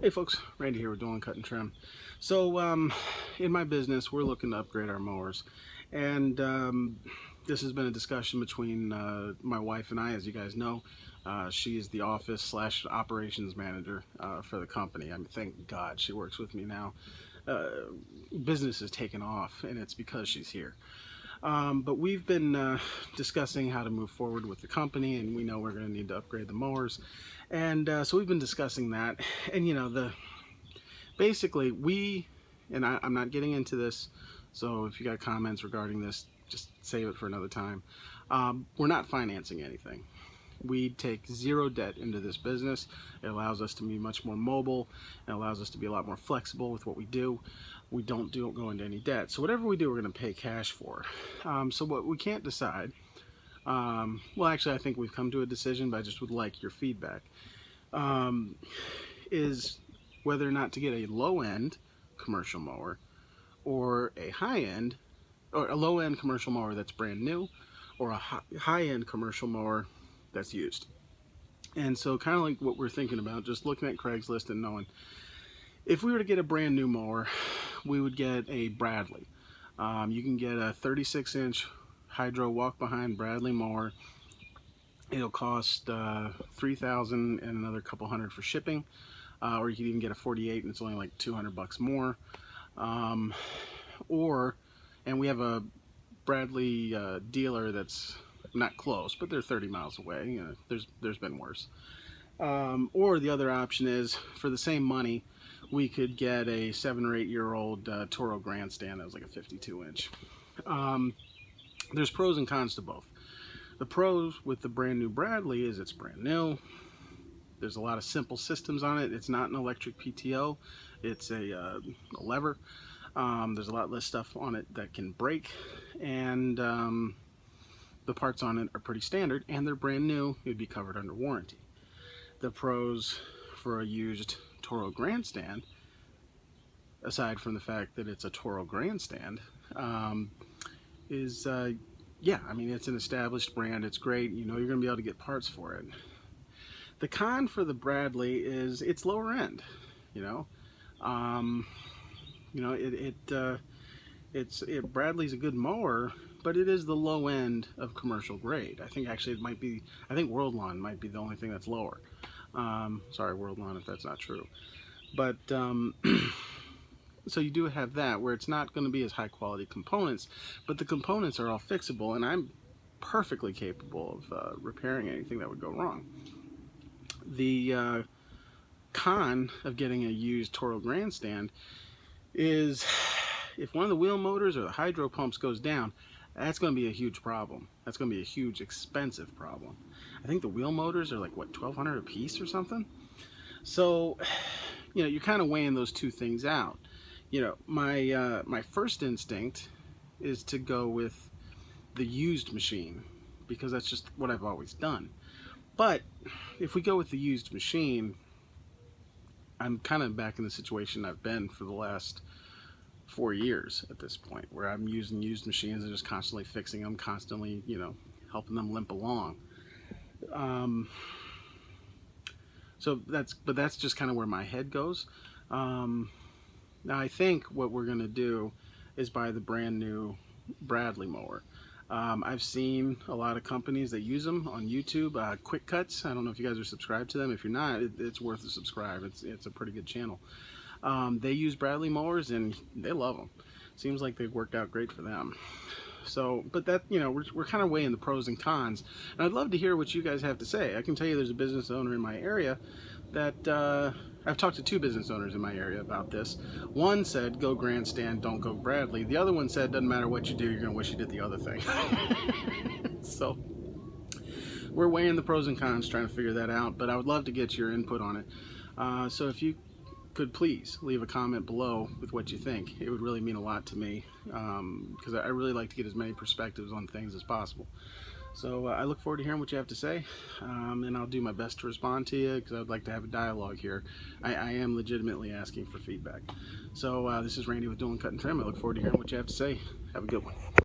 Hey folks, Randy here with Doing Cut and Trim. So in my business, we're looking to upgrade our mowers, and this has been a discussion between my wife and I. As you guys know, she is the office slash operations manager for the company. I mean, thank God she works with me now. Business has taken off, and it's because she's here. But we've been discussing how to move forward with the company, and we know we're going to need to upgrade the mowers. And so we've been discussing that, and you know, basically I'm not getting into this, so if you got comments regarding this, just save it for another time. We're not financing anything. We take zero debt into this business. It allows us to be much more mobile. It allows us to be a lot more flexible with what we do. We don't go into any debt. So whatever we do, we're going to pay cash for. So what we can't decide, well, actually, I think we've come to a decision, but I just would like your feedback, is whether or not to get a low-end commercial mower or a high-end, or a low-end commercial mower that's brand new, or a high-end commercial mower that's used. And so kind of like what we're thinking about, just looking at Craigslist and knowing, if we were to get a brand new mower, we would get a Bradley. You can get a 36-inch hydro walk-behind Bradley mower. It'll cost $3,000 and another couple hundred for shipping. Or you can even get a 48 and it's only like $200 more. And we have a Bradley dealer that's not close, but they're 30 miles away. You know, there's been worse. Or the other option is, for the same money, we could get a 7 or 8 year old Toro Grandstand that was like a 52-inch. There's pros and cons to both. The pros with the brand new Bradley is it's brand new. There's a lot of simple systems on it. It's not an electric PTO. It's a lever. There's a lot less stuff on it that can break, and the parts on it are pretty standard, and they're brand new. It'd be covered under warranty. The pros for a used Toro Grandstand, aside from the fact that it's a Toro Grandstand, is yeah, I mean, it's an established brand. It's great. You know, you're going to be able to get parts for it. The con for the Bradley is it's lower end. Bradley's a good mower, but it is the low end of commercial grade. I think actually I think World Lawn might be the only thing that's lower. Sorry, World Lawn, if that's not true. But so you do have that, where it's not going to be as high quality components, but the components are all fixable, and I'm perfectly capable of repairing anything that would go wrong. The con of getting a used Toro Grandstand is if one of the wheel motors or the hydro pumps goes down, that's going to be a huge problem. That's going to be a huge expensive problem. I think the wheel motors are like, what, $1,200 a piece or something? So, you know, you're kind of weighing those two things out. You know, my first instinct is to go with the used machine, because that's just what I've always done. But if we go with the used machine, I'm kind of back in the situation I've been for the last 4 years at this point, where I'm using used machines and just constantly fixing them, constantly, you know, helping them limp along. So that's just kind of where my head goes. Now I think what we're gonna do is buy the brand new Bradley mower. I've seen a lot of companies that use them on YouTube. Quick Cuts, I don't know if you guys are subscribed to them. If you're not, it's worth a subscribe. It's a pretty good channel. They use Bradley mowers and they love them. Seems like they've worked out great for them. So, but that, you know, we're kind of weighing the pros and cons, and I'd love to hear what you guys have to say. I can tell you there's a business owner in my area that I've talked to 2 business owners in my area about this. One said, go Grandstand, don't go Bradley. The other one said, doesn't matter what you do, you're gonna wish you did the other thing. So we're weighing the pros and cons, trying to figure that out, but I would love to get your input on it. So if you could please leave a comment below with what you think. It would really mean a lot to me, because I really like to get as many perspectives on things as possible. So I look forward to hearing what you have to say, and I'll do my best to respond to you, because I'd like to have a dialogue here. I am legitimately asking for feedback. So this is Randy with Doing Cut and Trim. I look forward to hearing what you have to say. Have a good one.